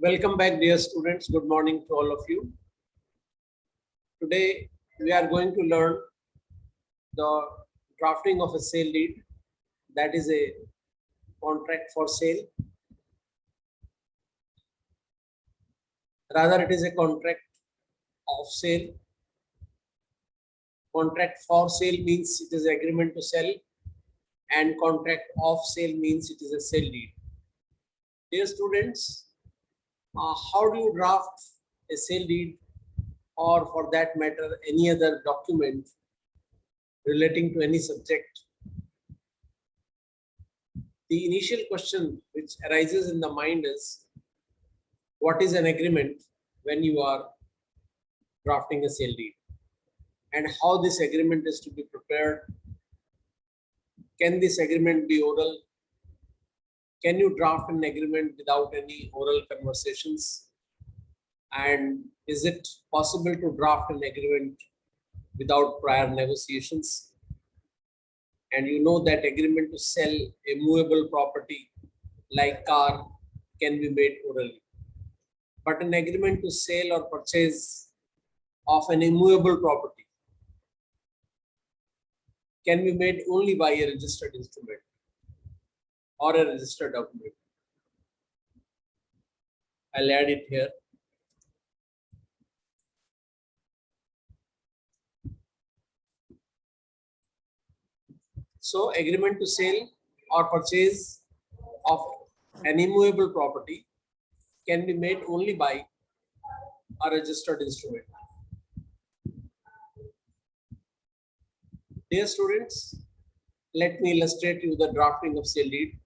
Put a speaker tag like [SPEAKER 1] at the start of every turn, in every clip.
[SPEAKER 1] Welcome back, dear students. Good morning to all of you. Today, we are going to learn the drafting of a sale deed, that is a contract for sale. Rather, it is a contract of sale. Contract for sale means it is an agreement to sell, and contract of sale means it is a sale deed. Dear students, how do you draft a sale deed, or for that matter, any other document relating to any subject? The initial question which arises in the mind is, what is an agreement when you are drafting a sale deed, and how this agreement is to be prepared? Can this agreement be oral? Can you draft an agreement without any oral conversations? And is it possible to draft an agreement without prior negotiations? And you know that agreement to sell a movable property like car can be made orally. But an agreement to sell or purchase of an immovable property can be made only by a registered instrument or a registered document. I'll add it here. So, agreement to sell or purchase of an immovable property can be made only by a registered instrument. Dear students, let me illustrate you the drafting of sale deed.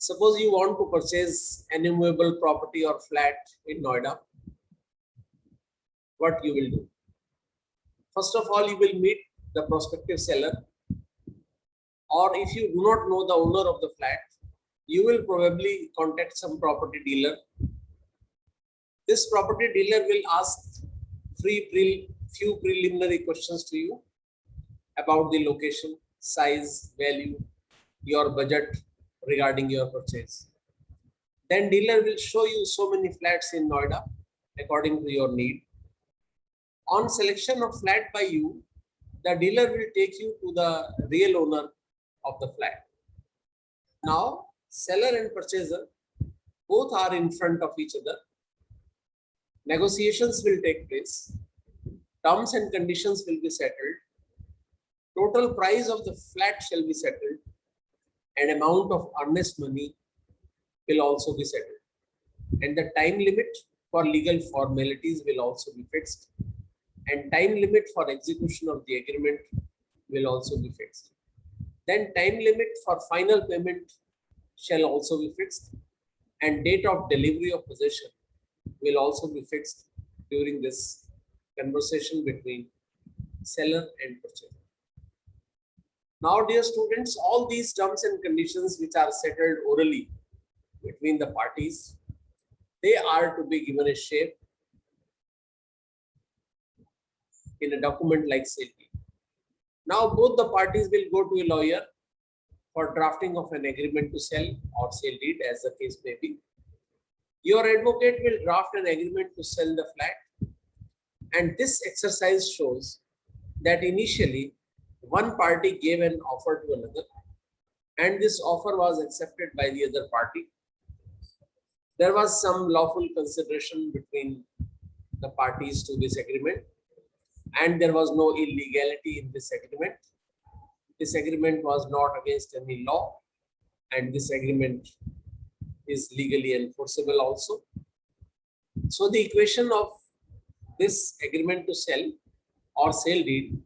[SPEAKER 1] Suppose you want to purchase an immovable property or flat in Noida. What you will do? First of all, you will meet the prospective seller, or if you do not know the owner of the flat, you will probably contact some property dealer. This property dealer will ask few preliminary questions to you about the location, size, value, your budget regarding your purchase. Then dealer will show you so many flats in Noida according to your need. On selection of flat by you, the dealer will take you to the real owner of the flat. Now, seller and purchaser both are in front of each other. Negotiations will take place. Terms and conditions will be settled. Total price of the flat shall be settled, and amount of earnest money will also be settled. And the time limit for legal formalities will also be fixed, and time limit for execution of the agreement will also be fixed. Then time limit for final payment shall also be fixed, and date of delivery of possession will also be fixed during this conversation between seller and purchaser. Now, dear students, all these terms and conditions which are settled orally between the parties, they are to be given a shape in a document like sale deed. Now, both the parties will go to a lawyer for drafting of an agreement to sell or sale deed, as the case may be. Your advocate will draft an agreement to sell the flat, and this exercise shows that initially one party gave an offer to another, and this offer was accepted by the other party. There was some lawful consideration between the parties to this agreement, and there was no illegality in this agreement. This agreement was not against any law, and this agreement is legally enforceable also. So the equation of this agreement to sell or sale deed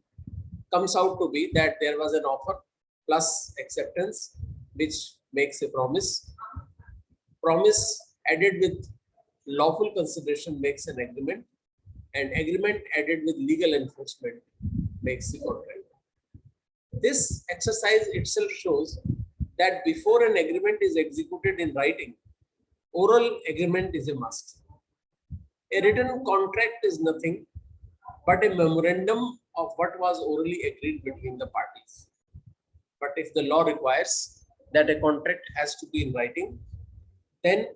[SPEAKER 1] comes out to be that there was an offer plus acceptance, which makes a promise. Promise added with lawful consideration makes an agreement, and agreement added with legal enforcement makes the contract. This exercise itself shows that before an agreement is executed in writing, oral agreement is a must. A written contract is nothing but a memorandum of what was orally agreed between the parties. But if the law requires that a contract has to be in writing, then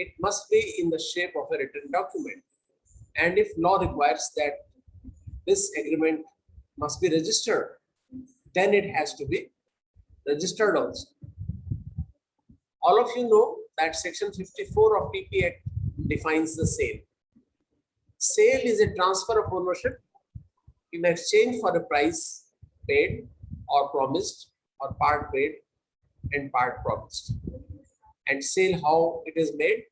[SPEAKER 1] it must be in the shape of a written document. And if law requires that this agreement must be registered, then it has to be registered also. All of you know that section 54 of PP Act defines the sale. Sale is a transfer of ownership in exchange for a price paid or promised, or part paid and part promised. And sale, how it is made?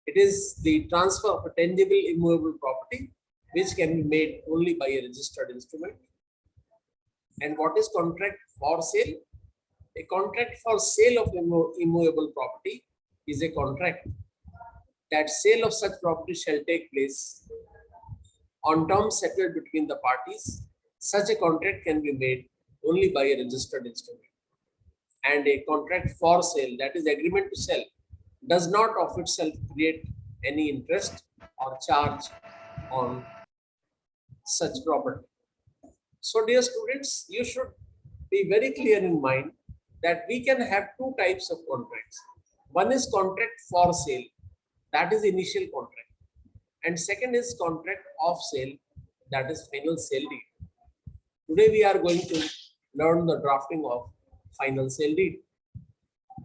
[SPEAKER 1] It is the transfer of a tangible immovable property which can be made only by a registered instrument. And what is contract for sale? A contract for sale of immovable property is a contract that sale of such property shall take place on terms settled between the parties. Such a contract can be made only by a registered instrument. And a contract for sale, that is agreement to sell, does not of itself create any interest or charge on such property. So dear students, you should be very clear in mind that we can have two types of contracts. One is contract for sale, that is initial contract. And second is contract of sale, that is final sale deed. Today we are going to learn the drafting of final sale deed.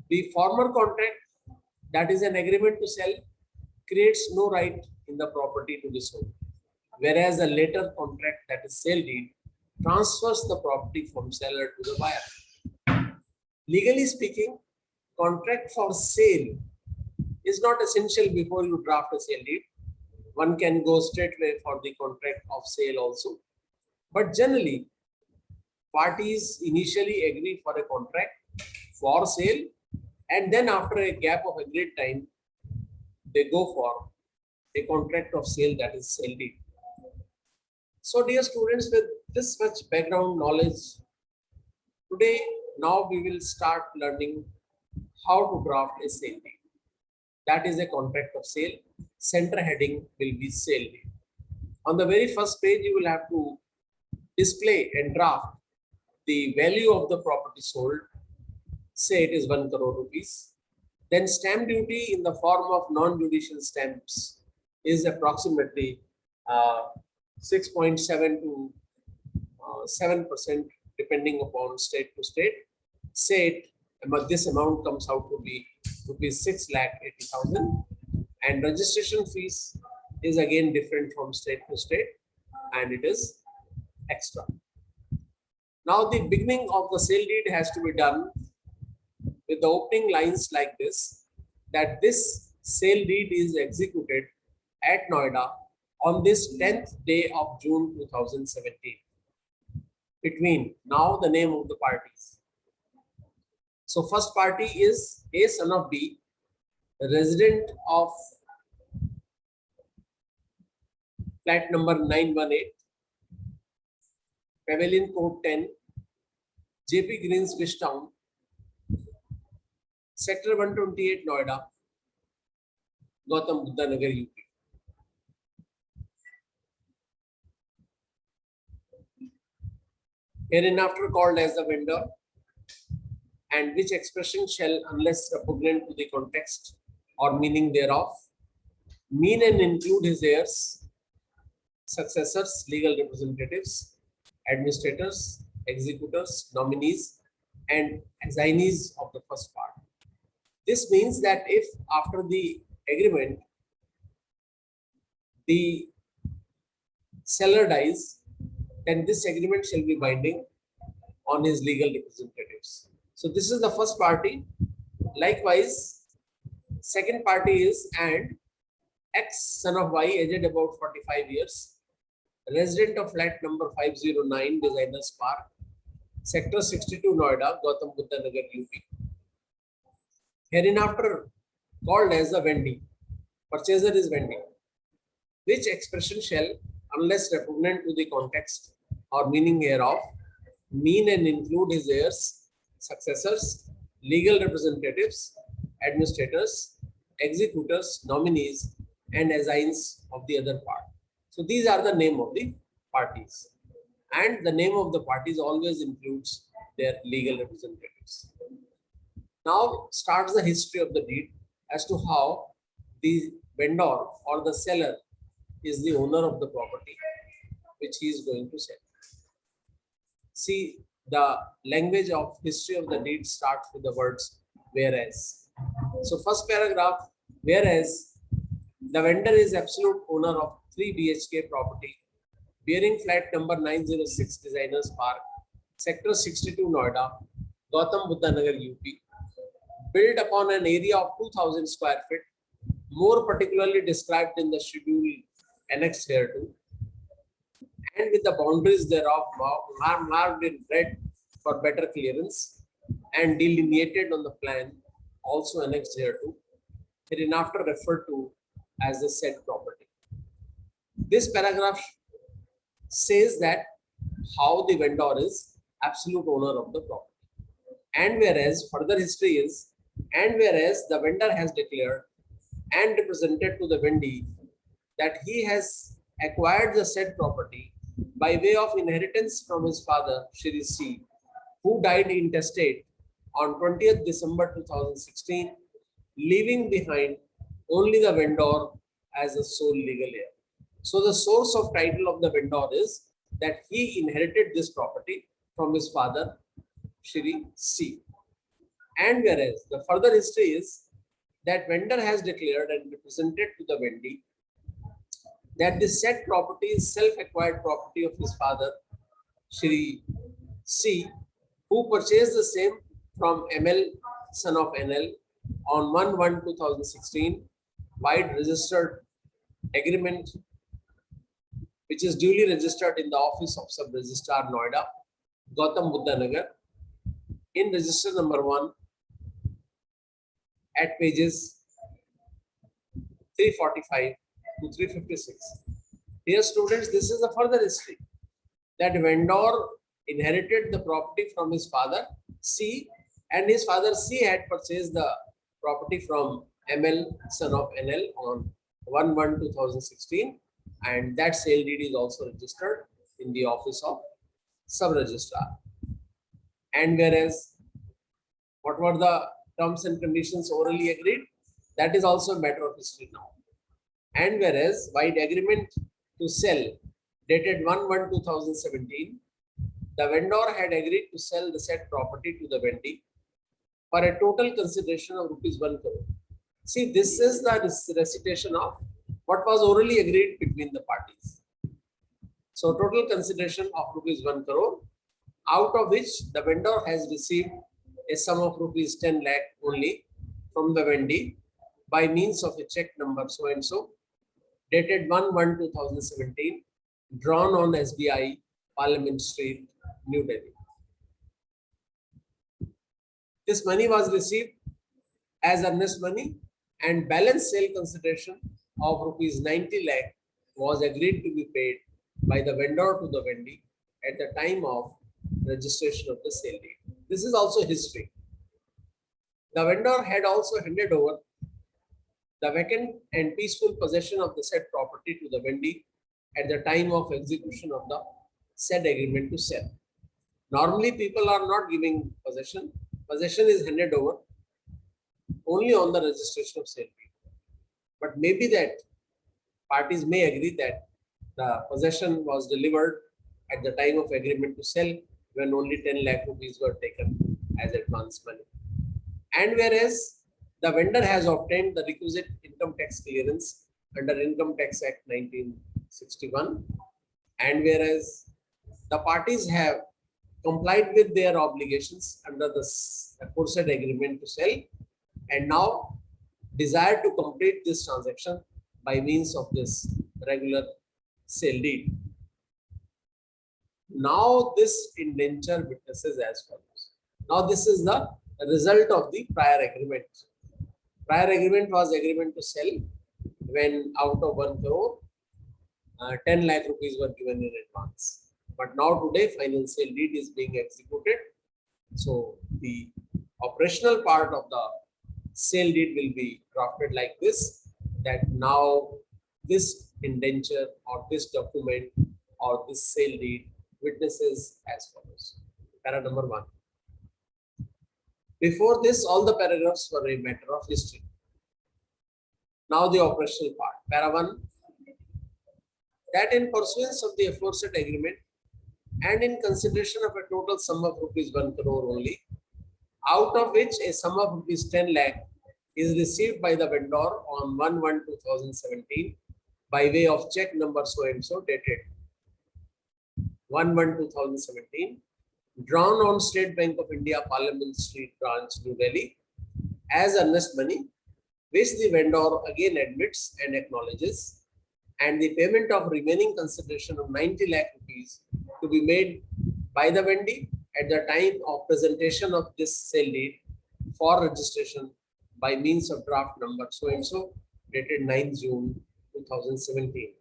[SPEAKER 1] The former contract, that is an agreement to sell, creates no right in the property to be sold, whereas a later contract, that is sale deed, transfers the property from seller to the buyer. Legally speaking, contract for sale is not essential before you draft a sale deed. One can go straight away for the contract of sale also. But generally, parties initially agree for a contract for sale, and then after a gap of agreed time, they go for a contract of sale, that is sale deed. So dear students, with this much background knowledge, today now we will start learning how to draft a sale deed. That is a contract of sale. Center heading will be sale deed. On the very first page, you will have to display and draft the value of the property sold. Say it is 1 crore rupees. Then stamp duty in the form of non-judicial stamps is approximately 6.7 to 7% depending upon state to state. Say it, this amount comes out to be rupees 6,80,000, and registration fees is again different from state to state, and it is extra. Now the beginning of the sale deed has to be done with the opening lines like this, that this sale deed is executed at Noida on this 10th day of June 2017. Between now the name of the parties. So first party is A, son of B, resident of flat number 918, Pavilion Court 10, JP Greens, Town, Sector 128, Noida, Gautam Buddha Nagar, UP. Hereinafter called as the vendor, and which expression shall, unless repugnant to the context or meaning thereof, mean and include his heirs, successors, legal representatives, administrators, executors, nominees, and assignees of the first part. This means that if after the agreement, the seller dies, then this agreement shall be binding on his legal representatives. So this is the first party. Likewise, second party is and X, son of Y, aged about 45 years, resident of flat number 509, Designers Park, Sector 62, Noida, Gautam Buddha Nagar, UP. Hereinafter called as the vendee. Purchaser is vendee. Which expression shall, unless repugnant to the context or meaning hereof, mean and include his heirs, successors, legal representatives, administrators, executors, nominees, and assigns of the other part. So these are the name of the parties, and the name of the parties always includes their legal representatives. Now starts the history of the deed as to how the vendor or the seller is the owner of the property which he is going to sell. See, the language of history of the deed starts with the words whereas. So first paragraph, whereas the vendor is absolute owner of 3 BHK property bearing flat number 906 Designers Park, Sector 62 Noida, Gautam Buddha Nagar, UP, built upon an area of 2000 square feet, more particularly described in the schedule annexed hereto, and with the boundaries thereof marked in red for better clearance and delineated on the plan also annexed hereto, hereinafter referred to as the said property. This paragraph says that how the vendor is absolute owner of the property. And whereas further history is, and whereas the vendor has declared and represented to the vendee that he has acquired the said property by way of inheritance from his father, Shri C, who died intestate on 20th December 2016, leaving behind only the vendor as a sole legal heir. So the source of title of the vendor is that he inherited this property from his father, Shri C. And whereas the further history is that vendor has declared and represented to the vendee that the said property is self-acquired property of his father, Shri C, who purchased the same from ML, son of NL, on 1/1/2016, by registered agreement, which is duly registered in the office of Sub-Registrar Noida, Gautam Buddha Nagar, in register number 1 at pages 345 to 356. Dear students, this is a further history that vendor inherited the property from his father C, and his father C had purchased the property from ML, son of NL, on 1/1/2016, and that sale deed is also registered in the office of Sub-Registrar. And whereas what were the terms and conditions orally agreed, that is also a matter of history now. And whereas by the agreement to sell dated 1/1/2017, the vendor had agreed to sell the said property to the vendee for a total consideration of rupees 1 crore. See, this is the recitation of what was orally agreed between the parties. So total consideration of rupees 1 crore, out of which the vendor has received a sum of rupees 10 lakh only from the vendee by means of a check number so and so, dated 1/1/2017, drawn on SBI, Parliament Street, New Delhi. This money was received as earnest money, and balance sale consideration of rupees 90 lakh was agreed to be paid by the vendor to the vendee at the time of registration of the sale deed. This is also history. The vendor had also handed over the vacant and peaceful possession of the said property to the vendee at the time of execution of the said agreement to sell. Normally, people are not giving possession. Possession is handed over only on the registration of sale deed. But maybe that parties may agree that the possession was delivered at the time of agreement to sell, when only 10 lakh rupees were taken as advance money. And whereas the vendor has obtained the requisite income tax clearance under Income Tax Act 1961, and whereas the parties have complied with their obligations under the aforesaid agreement to sell, and now desire to complete this transaction by means of this regular sale deed. Now this indenture witnesses as follows. Now this is the result of the prior agreement. Prior agreement was agreement to sell, when out of 1 crore, 10 lakh rupees were given in advance. But now today final sale deed is being executed. So the operational part of the sale deed will be drafted like this, that now this indenture or this document or this sale deed witnesses as follows. Para number 1. Before this, all the paragraphs were a matter of history. Now the operational part. Para 1. That in pursuance of the aforesaid agreement and in consideration of a total sum of rupees 1 crore only, out of which a sum of rupees 10 lakh is received by the vendor on 1/1/2017 by way of check number so and so dated 1/1/2017, drawn on State Bank of India, Parliament Street Branch, New Delhi, as earnest money, which the vendor again admits and acknowledges, and the payment of remaining consideration of 90 lakh rupees to be made by the vendee at the time of presentation of this sale deed for registration by means of draft number so and so dated 9 June 2017.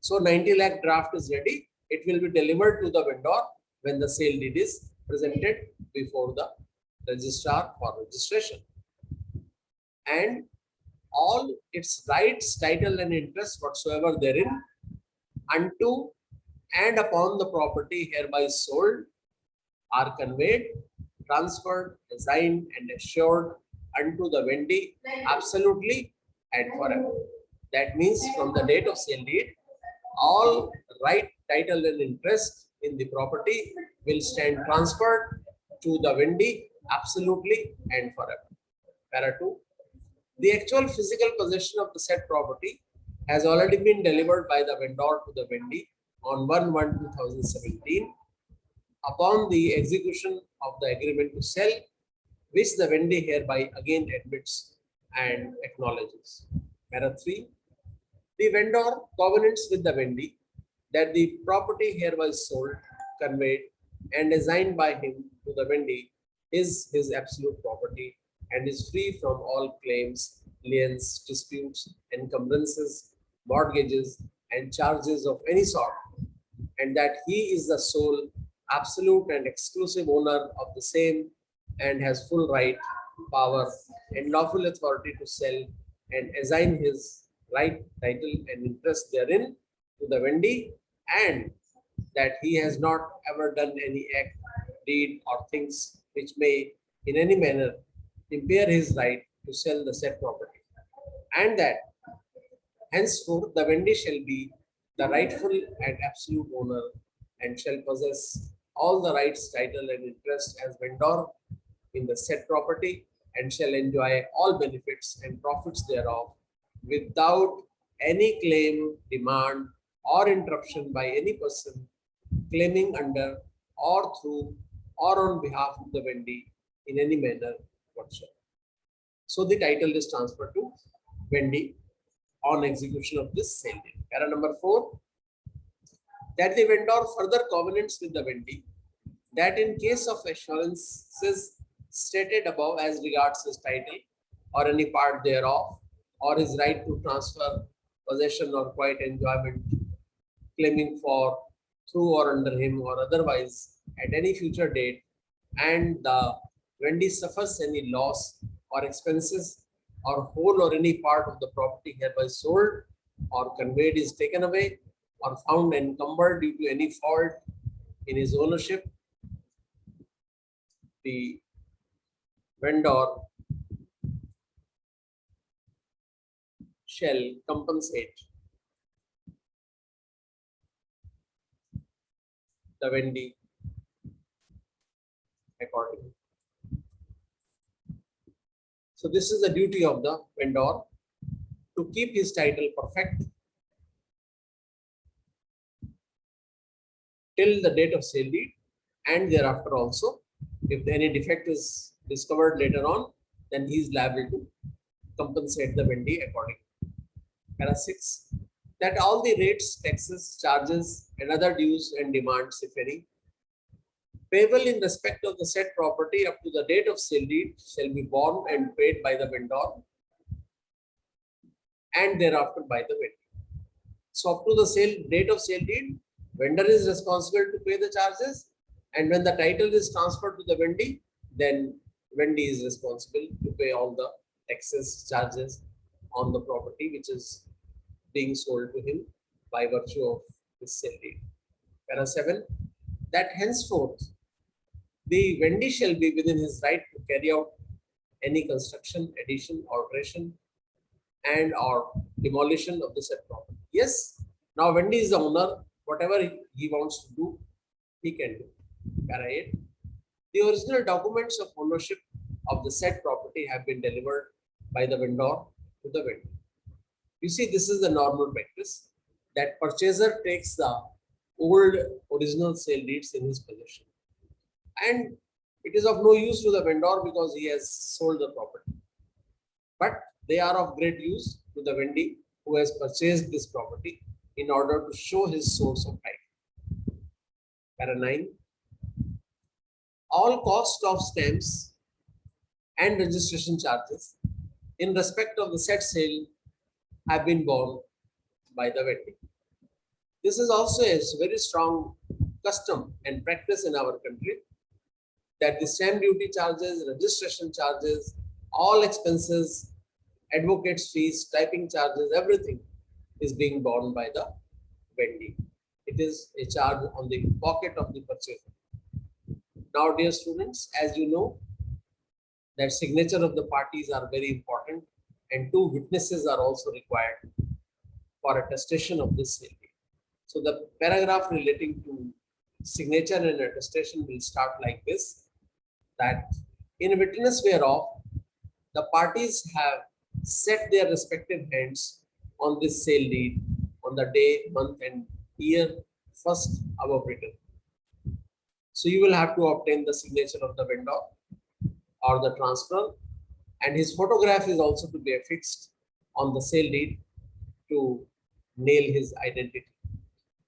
[SPEAKER 1] So 90 lakh draft is ready. It will be delivered to the vendor when the sale deed is presented before the registrar for registration. And all its rights, title and interest whatsoever therein unto and upon the property hereby sold are conveyed, transferred, assigned and assured unto the vendee absolutely and forever. That means from the date of sale deed, all right, title and interest in the property will stand transferred to the vendee absolutely and forever. Para 2. The actual physical possession of the said property has already been delivered by the vendor to the vendee on 1/1/2017 upon the execution of the agreement to sell, which the vendee hereby again admits and acknowledges. Para 3. The vendor covenants with the vendee that the property hereby sold, conveyed, and assigned by him to the vendee is his absolute property and is free from all claims, liens, disputes, encumbrances, mortgages, and charges of any sort, and that he is the sole, absolute, and exclusive owner of the same and has full right, power, and lawful authority to sell and assign his right, title, and interest therein to the vendee, and that he has not ever done any act, deed, or things which may in any manner impair his right to sell the said property, and that henceforth the vendee shall be the rightful and absolute owner and shall possess all the rights, title, and interest as vendor in the said property and shall enjoy all benefits and profits thereof without any claim, demand, or interruption by any person claiming under or through or on behalf of the vendee in any manner whatsoever. So the title is transferred to vendee on execution of this sale deed. Para number 4. That the vendor further covenants with the vendee that in case of assurances stated above as regards his title or any part thereof, or his right to transfer, possession, or quiet enjoyment, claiming for, through, or under him, or otherwise at any future date, and the vendee suffers any loss or expenses, or whole or any part of the property hereby sold or conveyed is taken away, or found encumbered due to any fault in his ownership, the vendor shall compensate the vendee accordingly. So this is the duty of the vendor to keep his title perfect till the date of sale deed, and thereafter also. If any defect is discovered later on, then he is liable to compensate the vendee accordingly. Para 6. That all the rates, taxes, charges, and other dues and demands, if any, payable in respect of the said property up to the date of sale deed shall be borne and paid by the vendor and thereafter by the vendor. So up to the date of sale deed, vendor is responsible to pay the charges, and when the title is transferred to the vendee, then vendee is responsible to pay all the taxes, charges on the property which is being sold to him by virtue of this sale deed. Para 7. That henceforth the vendee shall be within his right to carry out any construction, addition, alteration, and or demolition of the said property. Yes, now Wendy is the owner, whatever he wants to do, he can do. Right? The original documents of ownership of the said property have been delivered by the vendor to the vendor. You see, this is the normal practice that purchaser takes the old original sale deeds in his possession. And it is of no use to the vendor because he has sold the property. But they are of great use to the vendee who has purchased this property in order to show his source of title. Para 9. All cost of stamps and registration charges in respect of the said sale have been borne by the vendee. This is also a very strong custom and practice in our country that the stamp duty charges, registration charges, all expenses, advocates fees, typing charges, everything is being borne by the vendee. It is a charge on the pocket of the purchaser. Now, dear students, as you know, that signature of the parties are very important and 2 witnesses are also required for attestation of this sale deed. So the paragraph relating to signature and attestation will start like this, that in witness whereof the parties have set their respective hands on this sale deed on the day, month and year first above written. So you will have to obtain the signature of the vendor or the transfer, and his photograph is also to be affixed on the sale deed to nail his identity.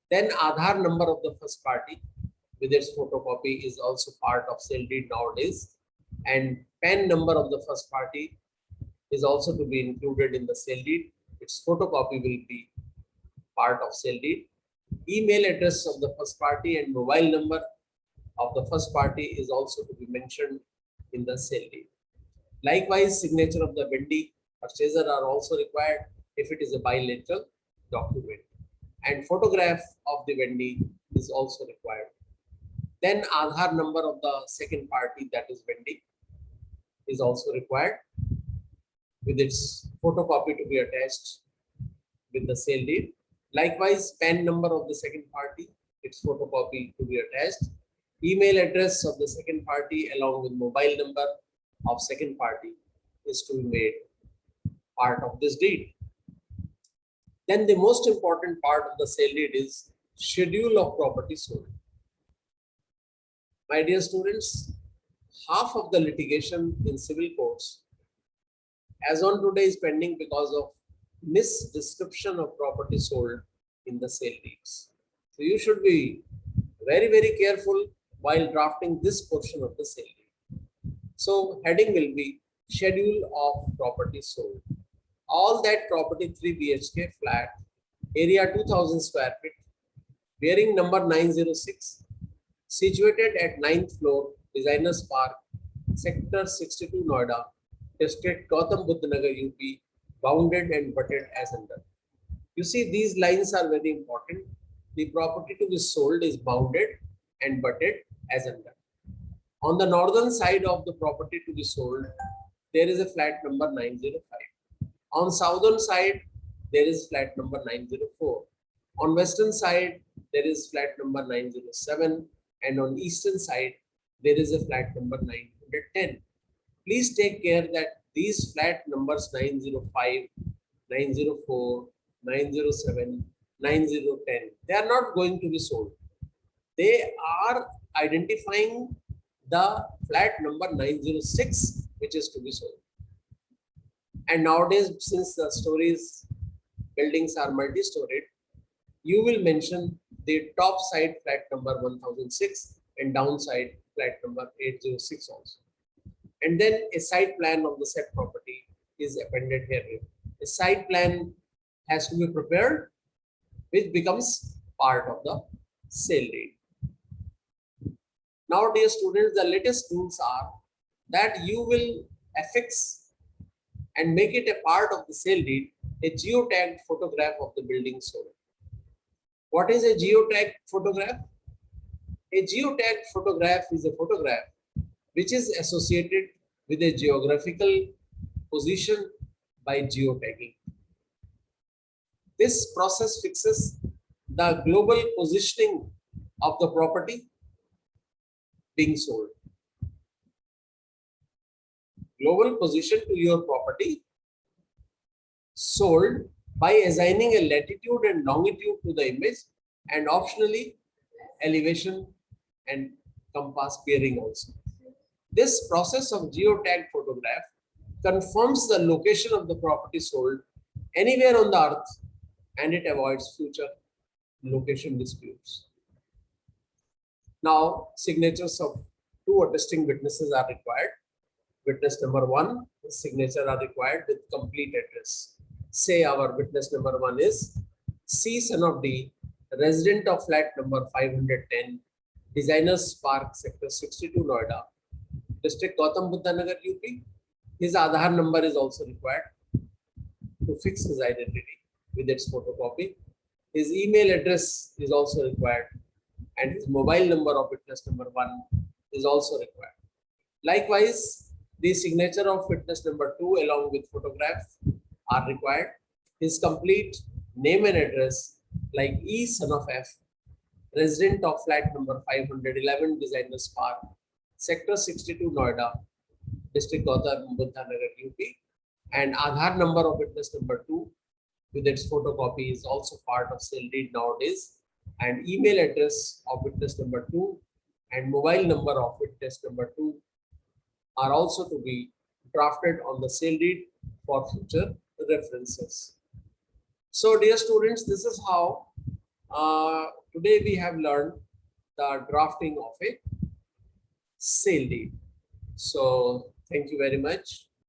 [SPEAKER 1] Then Aadhaar number of the first party with its photocopy is also part of sale deed nowadays, and PAN number of the first party is also to be included in the sale deed. Its photocopy will be part of sale deed. Email address of the first party and mobile number of the first party is also to be mentioned in the sale deed. Likewise, signature of the vendee purchaser are also required if it is a bilateral document, and photograph of the vendee is also required. Then Aadhaar number of the second party, that is vendee, is also required with its photocopy to be attached with the sale deed. Likewise, PAN number of the second party, its photocopy to be attached. Email address of the second party along with mobile number of second party is to be made part of this deed. Then the most important part of the sale deed is schedule of property sold. My dear students, half of the litigation in civil courts as on today is pending because of misdescription of property sold in the sale deeds. So you should be very, very careful while drafting this portion of the sale deed. So heading will be schedule of property sold. All that property 3 BHK flat, area 2000 square feet, bearing number 906, situated at 9th floor, Designers Park, Sector 62 Noida, District Gautam Buddha Nagar UP, bounded and butted as under. You see, these lines are very important. The property to be sold is bounded and butted as under. On the northern side of the property to be sold, there is a flat number 905. On southern side, there is flat number 904. On western side, there is flat number 907. And on eastern side, there is a flat number 910. Please take care that these flat numbers 905, 904, 907, 9010, they are not going to be sold. They are identifying the flat number 906, which is to be sold. And nowadays, since the stories, buildings are multi-storied, you will mention the top side flat number 1006 and downside flat number 806 also. And then a site plan of the said property is appended here. A site plan has to be prepared, which becomes part of the sale deed. Now, dear students, the latest rules are that you will affix and make it a part of the sale deed a geotagged photograph of the building sold. What is a geotagged photograph? A geotagged photograph is a photograph which is associated with a geographical position by geotagging. This process fixes the global positioning of the property being sold. Global position to your property sold by assigning a latitude and longitude to the image and optionally elevation and compass bearing also. This process of geotag photograph confirms the location of the property sold anywhere on the earth, and it avoids future location disputes. Now, signatures of two attesting witnesses are required. Witness number one, his signature are required with complete address. Say our witness number one is C, son of D, resident of flat number 510, Designers Park, Sector 62, Noida, District Gautam Buddha Nagar, UP. His Aadhaar number is also required to fix his identity with its photocopy. His email address is also required, and his mobile number of witness number one is also required. Likewise, the signature of witness number two along with photograph are required. His complete name and address, like E, son of F, resident of flat number 511, Designers Park, Sector 62, Noida, District Gautam Buddha Nagar, UP, and Aadhaar number of witness number two with its photocopy is also part of sale deed nowadays, and email address of witness number two and mobile number of witness number two are also to be drafted on the sale deed for future references. So dear students, this is how today we have learned the drafting of a sale deed. So thank you very much.